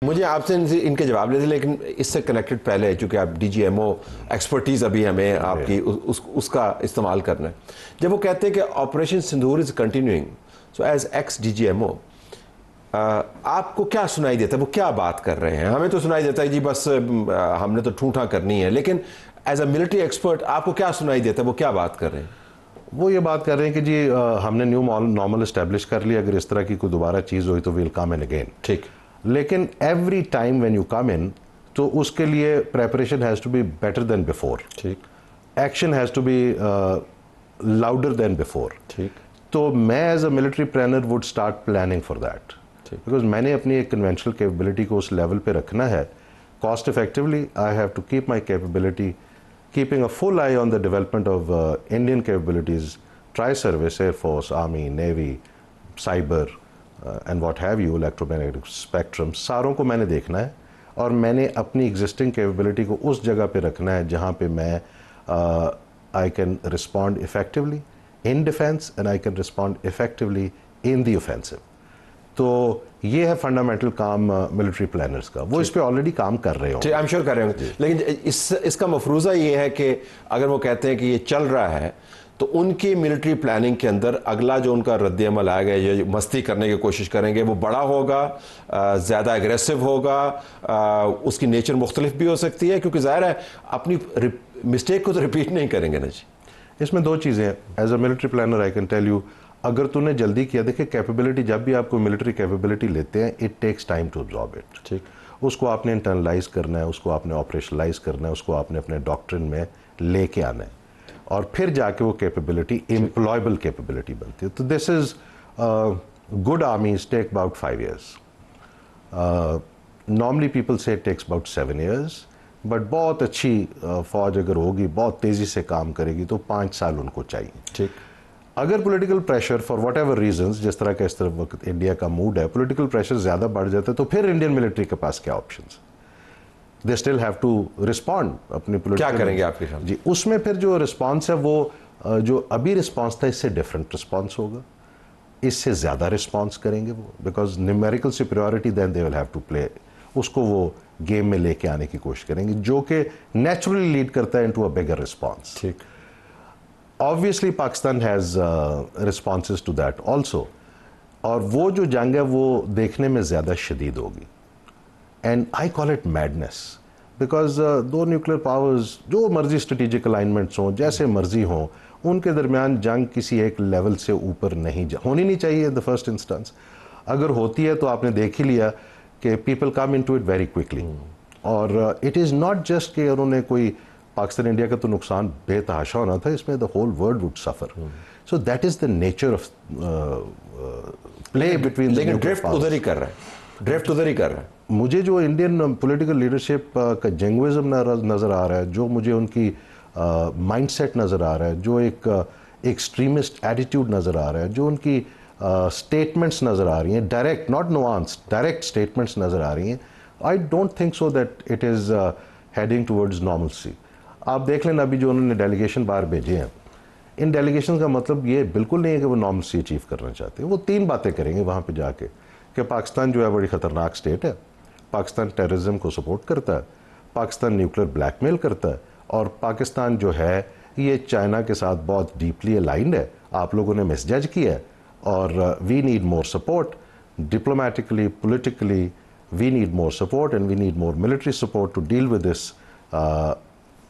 مجھے آپ سے ان کے جواب لیتے، لیکن اس سے کنیکٹڈ پہلے چونکہ آپ D G M O expertise ابھی ہمیں آپ کی اس کا استعمال کرنا ہے. جب وہ کہتے ہیں کہ operation Sindoor is continuing, so as ex D G M O آپ کو کیا سنائی دیتا ہے؟ وہ کیا بات کر رہے ہیں؟ ہمیں تو سنائی دیتا ہے جی بس ہم نے تو ٹھوٹھا کرنی ہے، لیکن ایز اے ملٹری ایکسپرٹ آپ کو کیا سنائی دیتا ہے؟ وہ کیا بات کر رہے ہیں؟ وہ یہ بات کر رہے ہیں کہ جی ہم نے نیو نارمل اسٹیبلش کر لیا، اگر اس طرح کی کوئی دوبارہ چیز ہوئی تو ویل کم ان اگین. ٹھیک، لیکن every time when you come in تو اس کے لیے preparation has to be better than before. ٹھیک، action has to be louder than before. ٹھیک، تو میں as a military planner would start planning for that, because میں نے اپنی ایک کنونشنل کیپیبلٹی کو اس لیول پہ رکھنا ہے. Cost effectively I have to keep my capability keeping a full eye on the development of Indian capabilities, tri-service, Air Force, Army, Navy, Cyber, and what have you, electromagnetic spectrum. ساروں کو میں نے دیکھنا ہے اور میں نے اپنی ایگزسٹنگ کیپیبلٹی کو اس جگہ پہ رکھنا ہے جہاں پہ میں I can respond effectively in defense and I can respond effectively in the offensive. تو یہ ہے فنڈامنٹل کام ملٹری پلانرز کا. وہ اس پہ آلریڈی کام کر رہے ہوں، آئی ایم شیور کر رہے ہوں گے، لیکن اس کا مفروضہ یہ ہے کہ اگر وہ کہتے ہیں کہ یہ چل رہا ہے تو ان کی ملٹری پلاننگ کے اندر اگلا جو ان کا رد عمل آئے گا، یہ مستی کرنے کی کوشش کریں گے، وہ بڑا ہوگا، زیادہ اگریسو ہوگا، اس کی نیچر مختلف بھی ہو سکتی ہے، کیونکہ ظاہر ہے اپنی مسٹیک کو تو ریپیٹ نہیں کریں گے نا جی. اس میں دو چیزیں ہیں. As a military planner I can tell you, اگر تو نے جلدی کیا، دیکھیں کیپیبلٹی جب بھی آپ کو ملٹری کیپیبلٹی لیتے ہیں it takes time to absorb it. ٹھیک، اس کو آپ نے انٹرنلائز کرنا ہے، اس کو آپ نے آپریشنلائز کرنا ہے، اس کو آپ نے اپنے ڈاکٹرن میں لے کے آنا ہے، اور پھر جا کے وہ کیپیبلٹی امپلائبل کیپیبلٹی بنتی ہے. تو this is good armies take about 5 years. Normally people سے ٹیکس اباؤٹ 7 years. بٹ بہت اچھی فوج اگر ہوگی، بہت تیزی سے کام کرے گی تو 5 سال ان کو چاہیے. ٹھیک، اگر political pressure for what ever reasons, جس طرح کا اس طرح وقت انڈیا کا موڈ ہے، پولیٹیکل پریشر زیادہ بڑھ جاتا ہے تو پھر انڈین ملٹری کے پاس کیا options? They still have to respond. اپنی کیا کریں گے آپ کے خیال؟ جی اس میں پھر جو رسپانس ہے وہ جو ابھی رسپانس تھا اس سے ڈفرینٹ رسپانس ہوگا، اس سے زیادہ رسپانس کریں گے وہ، because numerical superiority then they will have to play. اس کو وہ گیم میں لے کے آنے کی کوشش کریں گے جو کہ نیچرلی لیڈ کرتا ہے انٹو اے بگر رسپانس. ٹھیک، Obviously Pakistan has responses to that also, اور وہ جو جنگ ہے وہ دیکھنے میں زیادہ شدید ہوگی. And I call it madness because دو نیوکلیر پاورز جو مرضی اسٹریٹجک الائنمنٹس ہوں، جیسے مرضی ہوں، ان کے درمیان جنگ کسی ایک لیول سے اوپر نہیں ہونی نہیں چاہیے in the first instance. اگر ہوتی ہے تو آپ نے دیکھ ہی لیا کہ people come into it very quickly. اور it is not just کہ انہوں نے کوئی پاکستان انڈیا کا تو نقصان بے تحاشا ہونا تھا، اس میں the whole world would suffer. So that is the nature of play between the لیکن nuclear ڈرفٹ powers. ادھر ہی کر رہا ہے، ڈرفٹ ادھر ہی کر رہا ہے. مجھے جو انڈین پولیٹیکل لیڈرشپ کا جنگوزم نظر آ رہا ہے، جو مجھے ان کی مائنڈ سیٹ نظر آ رہا ہے، جو ایک ایکسٹریمسٹ ایٹیٹیوڈ نظر آ رہا ہے، جو ان کی اسٹیٹمنٹس نظر آ رہی ہیں، ڈائریکٹ ناٹ نوانس، ڈائریکٹ اسٹیٹمنٹس نظر آ رہی ہیں، I don't think so that it is heading towards normalcy. آپ دیکھ لیں ابھی جو انہوں نے ڈیلیگیشن باہر بھیجے ہیں، ان ڈیلیگیشن کا مطلب یہ بالکل نہیں ہے کہ وہ نارملسی اچیو کرنا چاہتے ہیں. وہ 3 باتیں کریں گے وہاں پہ جا کے کہ پاکستان جو ہے بڑی خطرناک سٹیٹ ہے، پاکستان ٹیررزم کو سپورٹ کرتا ہے، پاکستان نیوکلیر بلیک میل کرتا ہے، اور پاکستان جو ہے یہ چائنا کے ساتھ بہت ڈیپلی الائنڈ ہے، آپ لوگوں نے مس جج کیا ہے، اور we need more support diplomatically, politically. We need more support and we need more military support to deal with this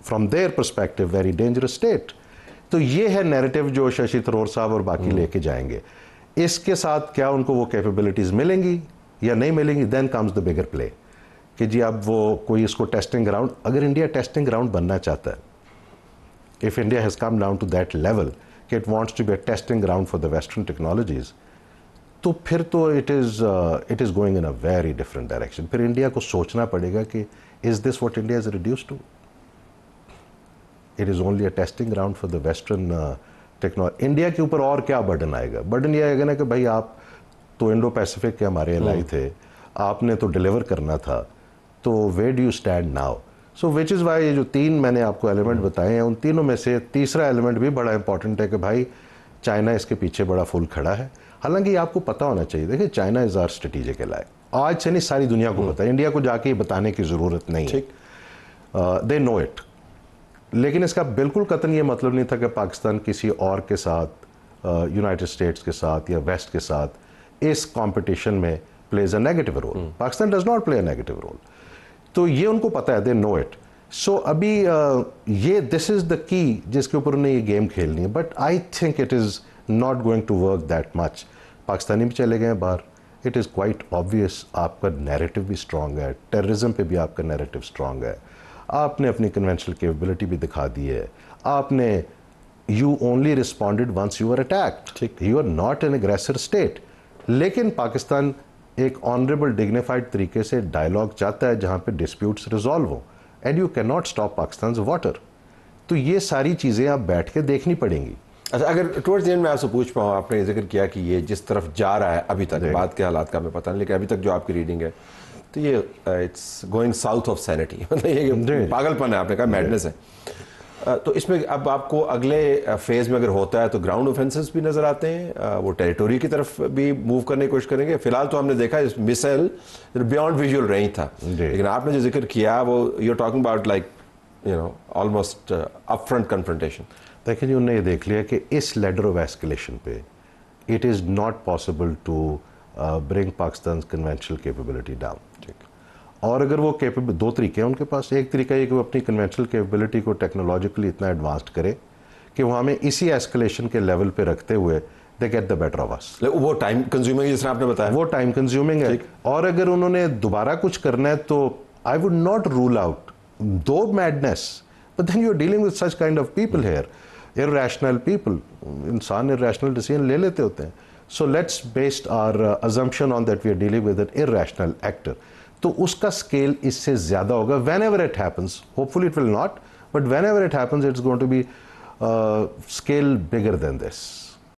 from their perspective very dangerous state. تو یہ ہے نیریٹو جو ششی تھرور صاحب اور باقی لے کے جائیں گے. اس کے ساتھ کیا ان کو وہ کیپیبلٹیز ملیں گی یا نہیں ملیں گی، دین کمز دا بگر پلے کہ جی اب وہ کوئی اس کو ٹیسٹنگ گراؤنڈ، اگر انڈیا ٹیسٹنگ گراؤنڈ بننا چاہتا ہے، if India has come down to that level کہ it wants to be a testing ground for the western technologies, تو پھر تو it is going in a very different direction. پھر India کو سوچنا پڑے گا کہ is this what India is reduce to? It is only a testing ground for the western technology. India کے اوپر اور کیا برڈن آئے گا؟ برڈن یہ آئے گا نا کہ بھائی آپ تو انڈو پیسیفک کے ہمارے الائی تھے، آپ نے تو ڈیلیور کرنا تھا، تو where do you stand now? So which is why یہ جو 3 میں نے آپ کو ایلیمنٹ بتائے ہیں، ان تینوں میں سے تیسرا ایلیمنٹ بھی بڑا امپورٹنٹ ہے کہ بھائی چائنا اس کے پیچھے بڑا فل کھڑا ہے. حالانکہ یہ آپ کو پتہ ہونا چاہیے، دیکھیں چائنا از آر اسٹریٹجک الائی. آج سے نہیں ساری دنیا کو پتا ہے, انڈیا کو جا کے بتانے کی ضرورت نہیں ہے, دے نو اٹ. لیکن اس کا بالکل قطعاً یہ مطلب نہیں تھا کہ پاکستان کسی اور کے ساتھ, یونائٹڈ اسٹیٹس کے ساتھ یا ویسٹ کے ساتھ اس کمپٹیشن میں plays a negative role. Pakistan does not play a negative role. تو یہ ان کو پتہ ہے, دے نو اٹ. سو ابھی یہ دس از دا کی جس کے اوپر انہیں یہ گیم کھیلنی ہے. But I think it is not going to work that much. Pakistani بھی چلے گئے ہیں باہر, اٹ از کوائٹ آبویس آپ کا نیریٹو بھی اسٹرانگ ہے, ٹیررزم پہ بھی آپ کا نیریٹو اسٹرانگ ہے, آپ نے اپنی کنونشنل کیپبلٹی بھی دکھا دی ہے, آپ نے you only responded once you are attacked, you are not an aggressor state. لیکن پاکستان ایک آنریبل ڈگنیفائڈ طریقے سے ڈائلاگ چاہتا ہے جہاں پہ ڈسپیوٹس ریزالو ہوں, and you can not stop Pakistan's water. تو یہ ساری چیزیں آپ بیٹھ کے دیکھنی پڑیں گی. اچھا, اگر ٹورڈز دی اینڈ میں آپ سے پوچھ پاؤں, آپ نے ذکر کیا کہ یہ جس طرف جا رہا ہے ابھی تک, بعد کے حالات کا ہمیں پتہ نہیں, لیکن ابھی تک جو آپ کی ریڈنگ ہے تو یہ it's going south of sanity, مطلب یہ پاگل پن ہے, آپ نے کہا میڈنس ہے. تو اس میں اب آپ کو اگلے فیز میں اگر ہوتا ہے تو گراؤنڈ اوفینسز بھی نظر آتے ہیں, وہ ٹیریٹوری کی طرف بھی موو کرنے کی کوشش کریں گے. فی الحال تو ہم نے دیکھا مسائل بیانڈ ویژول رینج تھا, لیکن آپ نے جو ذکر کیا وہ you are talking about like almost up front confrontation. دیکھیں جی, انہوں نے یہ دیکھ لیا کہ اس لیڈر آف ایسکلیشن پہ it is not possible to bring Pakistan conventional capability down. اور اگر وہ دو طریقے ہیں ان کے پاس. ایک طریقہ یہ کہ وہ اپنی کنونشنل کیپیبلٹی کو ٹیکنالوجیکلی اتنا ایڈوانسڈ کرے کہ وہ ہمیں اسی ایسکلیشن کے لیول پہ رکھتے ہوئے they get the better of us. وہ ٹائم کنزیومنگ جس طرح آپ نے بتایا, وہ ٹائم کنزیومنگ ہے. اور اگر انہوں نے دوبارہ کچھ کرنا ہے تو I would not rule out دو madness, but then you are dealing with such kind of people here, irrational people. انسان irrational decision لے لیتے ہوتے ہیں. So let's base our assumption on that we are dealing with an irrational actor. تو اس کا scale اس سے زیادہ ہوگا whenever it happens. Hopefully it will not, but whenever it happens it's going to be scale bigger than this.